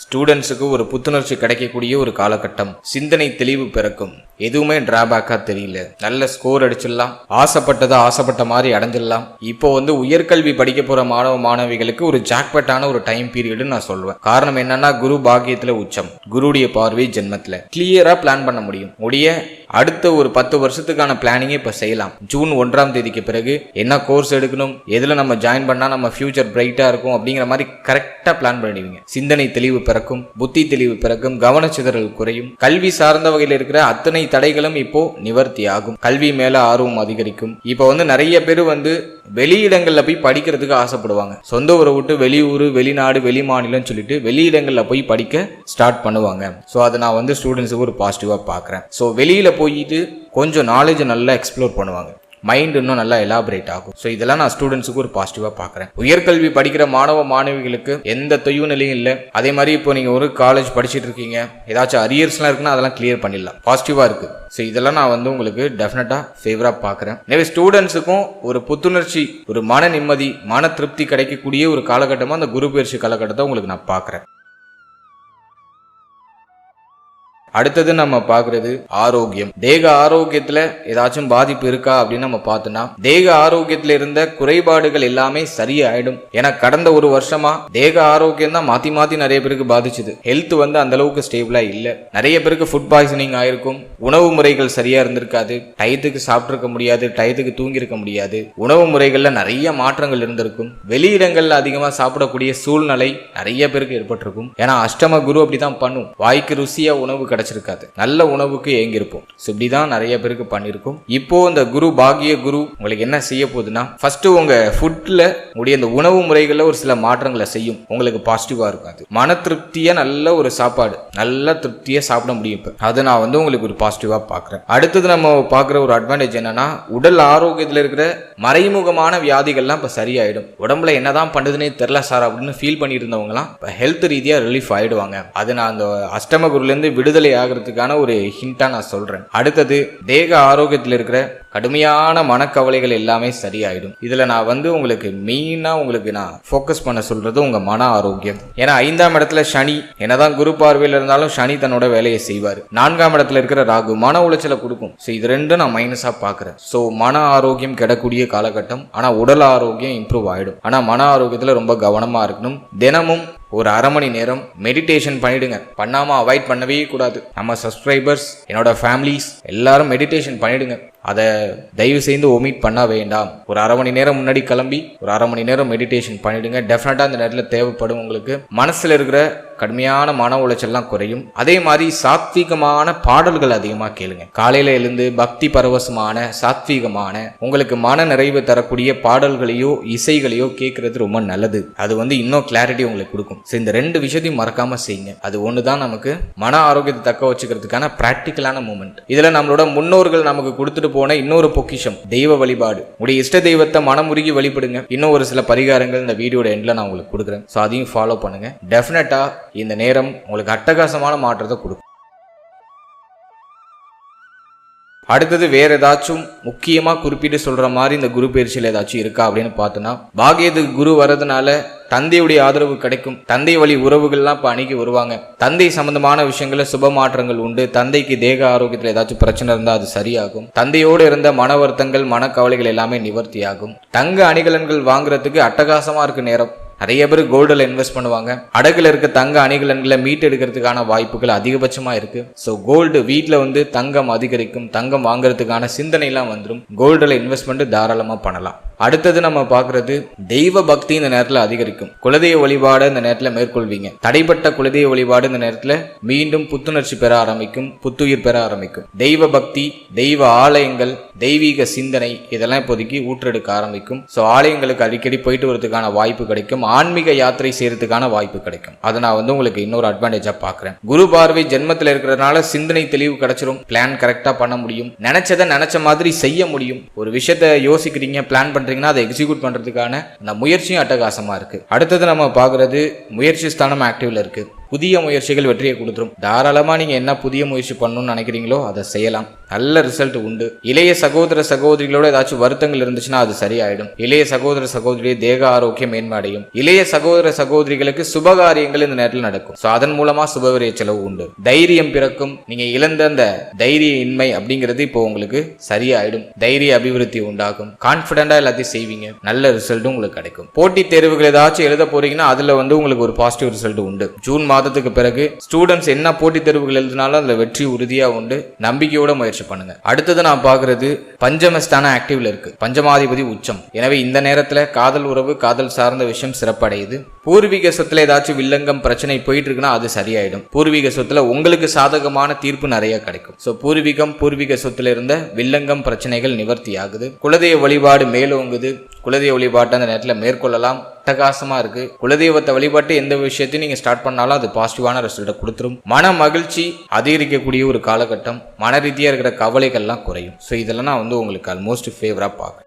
ஸ்டூடெண்ட்ஸுக்கு ஒரு புத்துணர்ச்சி கிடைக்கக்கூடிய ஒரு காலகட்டம். சிந்தனை தெளிவு பிறக்கும். எதுவுமே டிராபேக்கா தெரியல. நல்ல ஸ்கோர் அடிச்சிடலாம். ஆசைப்பட்ட மாதிரி அடைஞ்சிடலாம். இப்போ உயர்கல்வி படிக்க போற மாணவ மாணவிகளுக்கு ஒரு ஜாக்பட்டான ஒரு டைம் பீரியட்னு நான் சொல்லுவேன். காரணம் என்னன்னா, குரு பாக்கியத்துல உச்சம், குருடைய பார்வை ஜென்மத்துல. கிளியரா பிளான் பண்ண முடியும். அடுத்த ஒரு 10 வருஷத்துக்கான பிளானிங்கே இப்ப செய்யலாம். ஜூன் 1 பிறகு என்ன கோர்ஸ் எடுக்கணும், எதுல நம்ம ஜாயின் பண்ணா நம்ம ஃபியூச்சர் பிரைட்டா இருக்கும் அப்படிங்கிற மாதிரி கரெக்டா பிளான் பண்ணிடுவீங்க. சிந்தனை தெளிவு பிறக்கும், புத்தி தெளிவு பிறக்கும், கவனச்சிதறல் குறையும். கல்வி சார்ந்த வகையில் இருக்கிற அத்தனை தடைகளும் இப்போ நிவர்த்தி ஆகும். கல்வி மேல ஆர்வம் அதிகரிக்கும். இப்போ நிறைய பேர் வெளியிடங்கள்ல போய் படிக்கிறதுக்கு ஆசைப்படுவாங்க. சொந்த ஊரை விட்டு வெளியூர், வெளிநாடு, வெளி மாநிலம் சொல்லிட்டு வெளியிடங்கள்ல போய் படிக்க ஸ்டார்ட் பண்ணுவாங்க. ஸோ அதை நான் ஸ்டூடெண்ட்ஸுக்கு ஒரு பாசிட்டிவா பாக்குறேன். ஸோ வெளியில போயிட்டு கொஞ்சம் நாலேஜ் நல்லா எக்ஸ்ப்ளோர் பண்ணுவாங்க. மைண்ட் இன்னும் நல்லா எலாபரேட் ஆகும். ஸோ இதெல்லாம் நான் ஸ்டூடெண்ட்ஸுக்கு ஒரு பாசிட்டிவா பாக்குறேன். உயர்கல்வி படிக்கிற மாணவ மாணவிகளுக்கு எந்த தொய்வு நிலையும் இல்லை. அதே மாதிரி இப்போ நீங்க ஒரு காலேஜ் படிச்சுட்டு இருக்கீங்க, ஏதாச்சும் அரியர்ஸ்லாம் இருக்குன்னா அதெல்லாம் கிளியர் பண்ணிடலாம். பாசிட்டிவா இருக்கு. ஸோ இதெல்லாம் நான் உங்களுக்கு டெஃபினட்டா ஃபேவரா பாக்குறேன். எனவே ஸ்டூடெண்ட்ஸுக்கும் ஒரு புத்துணர்ச்சி, ஒரு மன நிம்மதி, மன திருப்தி கிடைக்கக்கூடிய ஒரு காலகட்டமா அந்த குரு பயிற்சி காலகட்டத்தை உங்களுக்கு நான் பாக்குறேன். அடுத்தது நம்ம பாக்குறது ஆரோக்கியம். தேக ஆரோக்கியத்துல ஏதாச்சும் பாதிப்பு இருக்கா அப்படின்னு நம்ம பார்த்தோம்னா தேக ஆரோக்கியத்துல இருந்த குறைபாடுகள் எல்லாமே சரியாயிடும். ஏன்னா கடந்த ஒரு வருஷமா தேக ஆரோக்கியம் தான் மாத்தி மாத்தி நிறைய பேருக்கு பாதிச்சுது. ஹெல்த் அந்த அளவுக்கு ஸ்டேபிளா இல்ல. நிறைய பேருக்கு ஃபுட் பாய்சனிங் ஆயிருக்கும், உணவு முறைகள் சரியா இருந்திருக்காது, டயத்துக்கு சாப்பிட்டிருக்க முடியாது, டயத்துக்கு தூங்கி இருக்க முடியாது, உணவு முறைகள்ல நிறைய மாற்றங்கள் இருந்திருக்கும், வெளியிடங்கள்ல அதிகமா சாப்பிடக்கூடிய சூழ்நிலை நிறைய பேருக்கு ஏற்பட்டிருக்கும். ஏன்னா அஷ்டம குரு அப்படிதான் பண்ணும். வாய்க்கு ருசியா உணவு கிடைச்சிருக்காது, நல்ல உணவுக்கு ஏங்கிருப்போம். இப்படிதான் நிறைய பேருக்கு பண்ணிருக்கும். இப்போ இந்த குரு பாகிய குரு உங்களுக்கு என்ன செய்ய போகுதுன்னா ஃபர்ஸ்ட் உங்க ஃபுட்ல உடைய இந்த உணவு முறைகள்ல ஒரு சில மாற்றங்களை செய்யும். உங்களுக்கு பாசிட்டிவா இருக்காது. மன திருப்தியா நல்ல ஒரு சாப்பாடு நல்ல திருப்தியா சாப்பிட முடியும். இப்ப அது நான் உங்களுக்கு ஒரு பாசிட்டிவா பாக்குறேன். அடுத்தது நம்ம பாக்குற ஒரு அட்வான்டேஜ் என்னன்னா உடல் ஆரோக்கியத்துல இருக்கிற மறைமுகமான வியாதிகள்லாம் இப்ப சரியாயிடும். உடம்புல என்னதான் பண்ணுதுன்னே தெரியல சார் அப்படின்னு ஃபீல் பண்ணிட்டு இருந்தவங்கலாம் இப்ப ஹெல்த் ரீதியா ரிலீஃப் ஆயிடுவாங்க. அது நான் அந்த அஷ்டம குருல இருந்து விடுதலை ஆகிறதுக்கான ஒரு ஹிண்டா நான் சொல்றேன். அடுத்தது தேக ஆரோக்கியத்தில் இருக்கிற கடுமையான மனக்கவலைகள் எல்லாமே சரியாயிடும். இதுல நான் உங்களுக்கு மெயினா நான் ஃபோக்கஸ் பண்ண சொல்றது உங்க மன ஆரோக்கியம். ஏன்னா 5ஆம் இடத்துல சனி என்னதான் குரு பார்வையில் இருந்தாலும் சனி தன்னோட வேலையை செய்வார். 4ஆம் இடத்துல இருக்கிற ராகு மன உளைச்சலை கொடுக்கும். இது ரெண்டும் நான் மைனஸா பாக்குறேன். சோ மன ஆரோக்கியம் கெடக்கூடிய காலகட்டம். ஆனா உடல் ஆரோக்கியம் இம்ப்ரூவ் ஆயிடும். ஆனா மன ஆரோக்கியத்துல ரொம்ப கவனமா இருக்கணும். தினமும் ஒரு அரை மணி நேரம் மெடிடேஷன் பண்ணிடுங்க. பண்ணாம அவாய்ட் பண்ணவே கூடாது. நம்ம சப்ஸ்கிரைபர்ஸ் என்னோட ஃபேமிலிஸ் எல்லாரும் மெடிடேஷன் பண்ணிடுங்க. அதை தயவு செய்து ஒமிட் பண்ண வேண்டாம். ஒரு அரை மணி நேரம் முன்னாடி கிளம்பி ஒரு அரை மணி நேரம் மெடிடேஷன் பண்ணிடுங்க. டெஃபினட்டா அந்த நேரத்தில் தேவைப்படும். உங்களுக்கு மனசுல இருக்கிற கடுமையான மன உளைச்சல்லாம் குறையும். அதே மாதிரி சாத்வீகமான பாடல்கள் அதிகமா கேளுங்க. காலையில எழுந்து பக்தி பரவசமான சாத்வீகமான உங்களுக்கு மன நிறைவு தரக்கூடிய பாடல்களையோ இசைகளையோ கேட்கறது ரொம்ப நல்லது. அது இன்னும் கிளாரிட்டி உங்களுக்கு கொடுக்கும். இந்த ரெண்டு விஷயத்தையும் மறக்காம செய்யுங்க. அது ஒண்ணுதான் நமக்கு மன ஆரோக்கியத்தை தக்க வச்சுக்கிறதுக்கான பிராக்டிக்கலான மூமெண்ட். இதுல நம்மளோட முன்னோர்கள் நமக்கு கொடுத்துட்டு போன இன்னொரு பொக்கிஷம் தெய்வ வழிபாடு. உடைய இஷ்ட தெய்வத்தை மனமுருகி வழிபடுங்க. இன்னும் ஒரு சில பரிகாரங்கள் இந்த வீடியோட எண்ட்ல நான் உங்களுக்கு கொடுக்குறேன். ஸோ அதையும் ஃபாலோ பண்ணுங்க. டெஃபினட்டா இந்த நேரம் உங்களுக்கு அட்டகாசமான மாற்றத்தை கொடுக்கும். அடுத்தது வேற ஏதாச்சும் முக்கியமா குறிப்பிட்டு சொல்ற மாதிரி இந்த குரு பயிற்சியில் ஏதாச்சும் இருக்கா அப்படின்னு பார்த்தோம்னா பாகியத்துக்கு குரு வர்றதுனால தந்தையுடைய ஆதரவு கிடைக்கும். தந்தை வழி உறவுகள்லாம் இப்ப அணுகி வருவாங்க. தந்தை சம்பந்தமான விஷயங்கள சுப மாற்றங்கள் உண்டு. தந்தைக்கு தேக ஆரோக்கியத்துல ஏதாச்சும் பிரச்சனை இருந்தா அது சரியாகும். தந்தையோடு இருந்த மன வருத்தங்கள் மனக்கவலைகள் எல்லாமே நிவர்த்தி ஆகும். தங்க அணிகலன்கள் வாங்குறதுக்கு அட்டகாசமா இருக்கு நேரம். நிறைய பேர் கோல்டில் இன்வெஸ்ட் பண்ணுவாங்க. அடகுல இருக்க தங்க அணிகலன்களை மீட்டு எடுக்கிறதுக்கான வாய்ப்புகள் அதிகபட்சமா இருக்கு. ஸோ கோல்டு வீட்டில் தங்கம் அதிகரிக்கும். தங்கம் வாங்குறதுக்கான சிந்தனை எல்லாம் வந்துடும். கோல்டில் இன்வெஸ்ட்மெண்ட் தாராளமா பண்ணலாம். அடுத்தது நம்ம பாக்குறது தெய்வ பக்தி இந்த நேரத்தில் அதிகரிக்கும். குலதெய்வ வழிபாடு இந்த நேரத்தில் மேற்கொள்வீங்க. தடைப்பட்ட குலதெய்வ வழிபாடு இந்த நேரத்தில் மீண்டும் புத்துணர்ச்சி பெற ஆரம்பிக்கும், புத்துயிர் பெற ஆரம்பிக்கும். தெய்வ பக்தி, தெய்வ ஆலயங்கள், தெய்வீக சிந்தனை இதெல்லாம் இப்போதைக்கு ஊற்றெடுக்க ஆரம்பிக்கும். ஸோ ஆலயங்களுக்கு அடிக்கடி போயிட்டு வரதுக்கான வாய்ப்பு கிடைக்கும். ஆன்மீக யாத்திரை செய்யறதுக்கான வாய்ப்பு கிடைக்கும். அதை நான் உங்களுக்கு இன்னொரு அட்வான்டேஜா பாக்குறேன். குரு பார்வை ஜென்மத்தில் இருக்கிறதுனால சிந்தனை தெளிவு கிடைச்சிரும். பிளான் கரெக்டா பண்ண முடியும். நினைச்சதை நினைச்ச மாதிரி செய்ய முடியும். ஒரு விஷயத்த யோசிக்கிறீங்க, பிளான் பண்றீங்கன்னா அதை எக்ஸிக்யூட் பண்றதுக்கான அந்த முயற்சியும் அட்டகாசமா இருக்கு. அடுத்தது நம்ம பாக்குறது முயற்சி ஸ்தானம் ஆக்டிவ்ல இருக்கு. புதிய முயற்சிகள் வெற்றியை கொடுத்துரும். தாராளமா நீங்க என்ன புதிய முயற்சி பண்ணணும்னு நினைக்கிறீங்களோ அதை செய்யலாம். நல்ல ரிசல்ட் உண்டு. இளைய சகோதர சகோதரிகளோட ஏதாச்சும் வருத்தங்கள் இருந்துச்சுன்னா அது சரியாயிடும். இளைய சகோதர சகோதரியை தேக ஆரோக்கியம் மேன்மடையும். இளைய சகோதர சகோதரிகளுக்கு சுபகாரியங்கள் இந்த நேரத்தில் நடக்கும். ஸோ அதன் மூலமா சுபவிரிய செலவு உண்டு. தைரியம் பிறக்கும். நீங்க இழந்த அந்த தைரிய இன்மை அப்படிங்கிறது இப்போ உங்களுக்கு சரியாயிடும். தைரிய அபிவிருத்தி உண்டாகும். கான்பிடண்டா எல்லாத்தையும் செய்வீங்க. நல்ல ரிசல்ட்டும் உங்களுக்கு கிடைக்கும். போட்டித் தேர்வுகள் ஏதாச்சும் எழுத போறீங்கன்னா அதுல உங்களுக்கு ஒரு பாசிட்டிவ் ரிசல்ட் உண்டு. ஜூன் மாதத்துக்கு பிறகு ஸ்டூடெண்ட்ஸ் என்ன போட்டித் தேர்வுகள் எழுதினாலும் அதுல வெற்றி உறுதியா உண்டு. நம்பிக்கையோட முயற்சி பண்ணுங்க. அடுத்தது நான் பாக்குறது பஞ்சமஸ்தான ஆக்டிவ்ல இருக்கு. பஞ்சமாதிபதி உச்சம். எனவே இந்த நேரத்துல காதல் உறவு, காதல் சார்ந்த விஷயம் சிறப்படையுது. பூர்வீக சொத்துல ஏதாச்சும் வில்லங்கம் பிரச்சனை போயிட்டு இருக்குன்னா அது சரியாயிடும். பூர்வீக சொத்துல உங்களுக்கு சாதகமான தீர்ப்பு நிறைய கிடைக்கும். சோ பூர்வீக சொத்துல இருந்த வில்லங்கம் பிரச்சனைகள் நிவர்த்தி ஆகுது. குலதெய்வ வழிபாடு மேலோங்குது. குலதெய்வ வழிபாட்டை அந்த நேரத்தில் மேற்கொள்ளலாம். அட்டகாசமா இருக்கு. குலதெய்வத்தை வழிபாட்டு எந்த விஷயத்தையும் நீங்க ஸ்டார்ட் பண்ணாலும் அது பாசிட்டிவான ரிசல்ட்டை கொடுத்துரும். மன மகிழ்ச்சி அதிகரிக்கக்கூடிய ஒரு காலகட்டம். மன ரீதியா இருக்கிற கவலைகள்லாம் குறையும். ஸோ இதெல்லாம் நான் உங்களுக்கு ஆல்மோஸ்ட் ஃபேவரா பார்க்க.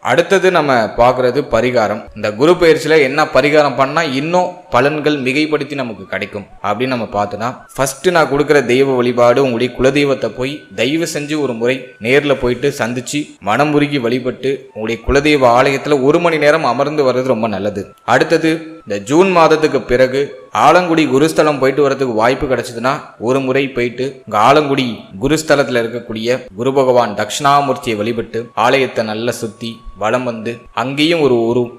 அடுத்தது நம்ம பார்க்கறது பரிகாரம். இந்த குரு பயிற்சியில என்ன பரிகாரம் பண்ணா இன்னும் பலன்கள் மிகைப்படுத்தி நமக்கு கிடைக்கும் அப்படின்னு நம்ம பார்த்தோம்னா ஃபர்ஸ்ட் நான் கொடுக்குற தெய்வ வழிபாடு உங்களுடைய குலதெய்வத்தை போய் தயவு செஞ்சு ஒரு முறை நேர்ல போயிட்டு சந்திச்சு மனமுருகி வழிபட்டு உங்களுடைய குலதெய்வ ஆலயத்துல 1 மணி நேரம் அமர்ந்து வர்றது ரொம்ப நல்லது. அடுத்தது இந்த ஜூன் மாதத்துக்கு பிறகு ஆலங்குடி குருஸ்தலம் போயிட்டு வரதுக்கு வாய்ப்பு கிடைச்சதுன்னா ஒரு முறை போயிட்டு இங்க ஆலங்குடி குருஸ்தலத்துல இருக்கக்கூடிய குரு பகவான் தட்சிணாமூர்த்தியை வழிபட்டு ஆலயத்தை நல்லா சுத்தி வலம் வந்து அங்கேயும்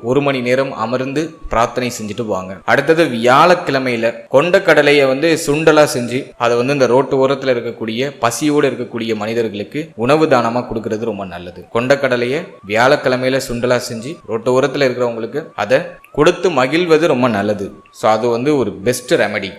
ஒரு மணி நேரம் அமர்ந்து பிரார்த்தனை செஞ்சுட்டு வாங்க. அடுத்தது வியாழக்கிழமையில கொண்டக்கடலையை சுண்டலா செஞ்சு அதை இந்த ரோட்டு ஓரத்துல இருக்கக்கூடிய பசியோடு இருக்கக்கூடிய மனிதர்களுக்கு உணவு தானமா கொடுக்கறது ரொம்ப நல்லது. கொண்டக்கடலையை வியாழக்கிழமையில சுண்டலா செஞ்சு ரோட்டு ஓரத்துல இருக்கிறவங்களுக்கு அதை கொடுத்து மகிழ்வது ரொம்ப நல்லது. ஸோ அது ஒரு பெஸ்ட் ரெமெடி.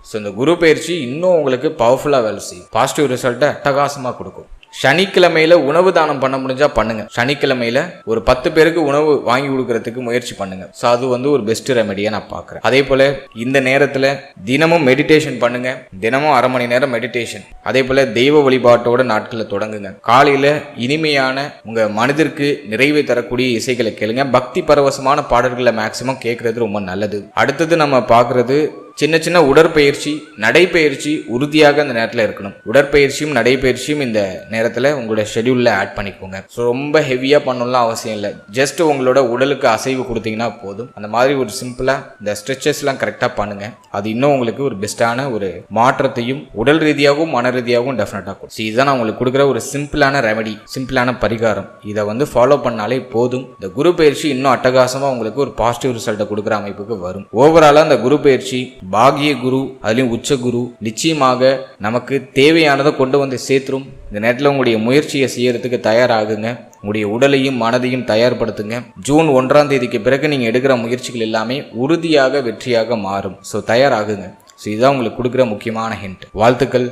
ஸோ இந்த குரு பயிற்சி இன்னும் உங்களுக்கு பவர்ஃபுல்லாக வேலை செய்யும், பாசிட்டிவ் ரிசல்ட்டை அட்டகாசமாக கொடுக்கும். சனிக்கிழமையில உணவு தானம் பண்ண முடிஞ்சா பண்ணுங்க. சனிக்கிழமையில ஒரு 10 பேருக்கு உணவு வாங்கி கொடுக்கறதுக்கு முயற்சி பண்ணுங்க. ஸோ அது ஒரு பெஸ்ட் ரெமெடியா நான் பார்க்குறேன். அதே போல இந்த நேரத்தில் தினமும் மெடிடேஷன் பண்ணுங்க. தினமும் 1/2 மணி நேரம் மெடிடேஷன். அதே போல தெய்வ வழிபாட்டோட நாட்களை தொடங்குங்க. காலையில இனிமையான உங்க மனதிற்கு நிறைவை தரக்கூடிய இசைகளை கேளுங்க. பக்தி பரவசமான பாடல்களை மேக்சிமம் கேட்கறது ரொம்ப நல்லது. அடுத்தது நம்ம பார்க்கறது சின்ன சின்ன உடற்பயிற்சி, நடைப்பயிற்சி உறுதியாக இந்த நேரத்தில் இருக்கணும். உடற்பயிற்சியும் நடைப்பயிற்சியும் இந்த நேரத்தில் உங்களோட ஷெடியூலில் ஆட் பண்ணிக்கோங்க. ஸோ ரொம்ப ஹெவியாக பண்ணணும்லாம் அவசியம் இல்லை. ஜஸ்ட் உங்களோட உடலுக்கு அசைவு கொடுத்தீங்கன்னா போதும். அந்த மாதிரி ஒரு சிம்பிளாக இந்த ஸ்ட்ரெச்சஸ்லாம் கரெக்டாக பண்ணுங்க. அது இன்னும் உங்களுக்கு ஒரு பெஸ்ட்டான ஒரு மாற்றத்தையும் உடல் ரீதியாகவும் மன ரீதியாகவும் டெஃபினட்டாக கொடுக்கும். ஸோ இதுதான் நான் உங்களுக்கு கொடுக்குற ஒரு சிம்பிளான ரெமெடி, சிம்பிளான பரிகாரம். இதை ஃபாலோ பண்ணாலே போதும். இந்த குரு பயிற்சி இன்னும் அட்டகாசமாக உங்களுக்கு ஒரு பாசிட்டிவ் ரிசல்ட்டை கொடுக்குற அமைப்புக்கு வரும். ஓவராலாக இந்த குரு பயிற்சி பாகிய குரு, அதுலயும் உச்ச குரு நிச்சயமாக நமக்கு தேவையானதை கொண்டு சேர்த்துரும். இந்த நேரத்தில் உங்களுடைய முயற்சியை செய்யறதுக்கு தயாராகுங்க. உங்களுடைய உடலையும் மனதையும் தயார்படுத்துங்க. ஜூன் 1ஆம் தேதிக்கு பிறகு நீங்க எடுக்கிற முயற்சிகள் எல்லாமே உறுதியாக வெற்றியாக மாறும். ஸோ தயாராகுங்க. ஸோ இதுதான் உங்களுக்கு கொடுக்குற முக்கியமான ஹிண்ட். வாழ்த்துக்கள்.